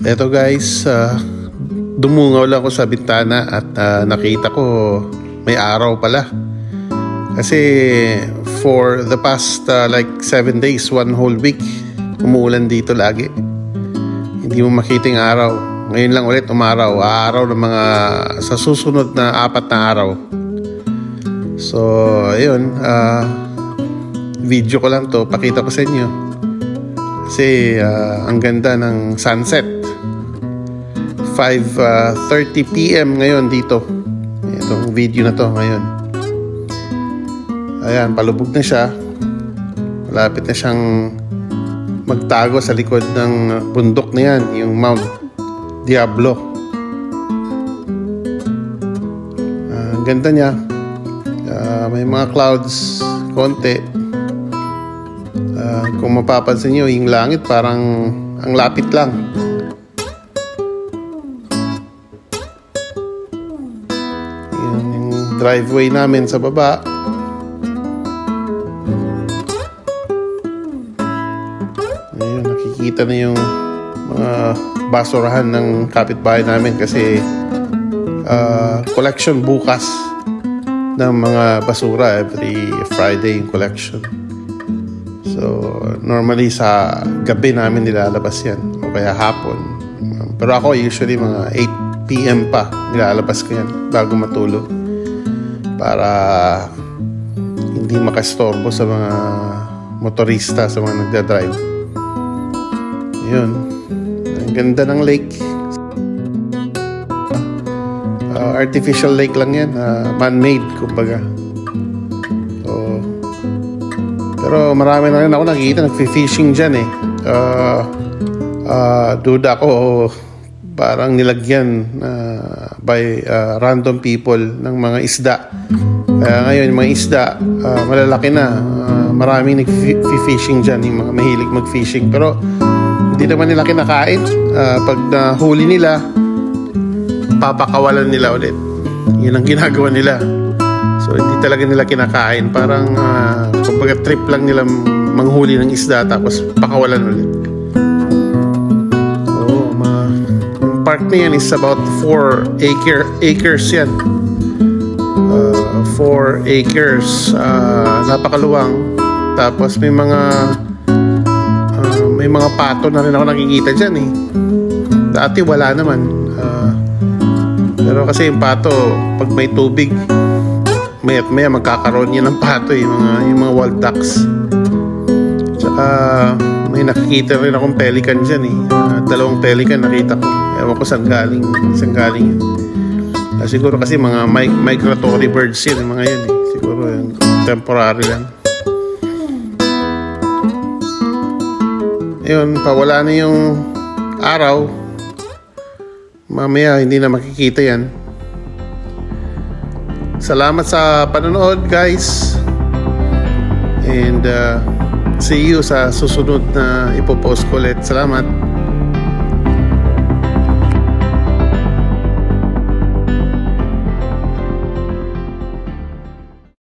Eto guys, dumungaw lang ako sa bintana at nakita ko may araw pala. Kasi for the past like 7 days, 1 whole week, umuulan dito lagi. Hindi mo makita yung araw. Ngayon lang ulit umaraw. Araw ng mga sa susunod na 4 na araw. So, ayun. Video ko lang to. Pakita ko sa inyo. Kasi ang ganda ng sunset. 5:30 PM ngayon dito. Itong video na to ngayon. Ayan, palubog na siya. Malapit na siyang magtago sa likod ng bundok na yan, yung Mount Diablo. Ang ganda niya. May mga clouds konti. Kung mapapansin nyo, yung langit parang ang lapit lang. Yung driveway namin sa baba. Ayun, nakikita na yung mga basurahan ng kapitbahay namin kasi collection bukas ng mga basura. Every Friday yung collection. So, normally sa gabi namin nilalabas yan o kaya hapon. Pero ako usually mga 8 PM pa nilalabas ko yan bago matulog para hindi makastorbo sa mga motorista, sa mga nagdadrive. Yun. Ang ganda ng lake. Artificial lake lang yan. Man-made, kumbaga. Pero marami na rin ako nakikita nagfi-fishing dyan eh. Duda ko parang nilagyan by random people ng mga isda. Kaya ngayon yung mga isda malalaki na. Maraming nagfi-fishing dyan, yung mga mahilig mag-fishing. Pero hindi naman nila kinakain. Pag nahuli nila, papakawalan nila ulit. Yun ang ginagawa nila. So, hindi talaga nila kinakain. Parang, kumbaga trip lang nila manghuli ng isda tapos pakawalan ulit. So, yung park na yan is about 4 acres yan. 4 acres. Napakaluwang. Tapos may mga pato na rin ako nakikita dyan eh. Dati wala naman. Pero kasi yung pato, pag may tubig, maya't maya magkakaroon yan ng pato yung mga wild ducks. Tsaka may nakikita rin akong pelican dyan eh. 2 pelican nakita ko. Ewan ko saan galing yan. Siguro kasi mga migratory birds yan, mga yan eh. Siguro yung temporary lang. Ayun, pawala na yung araw. Mamaya hindi na makikita yan. Salamat sa panonood guys. And see you sa susunod na ipopost ko ulit. Salamat.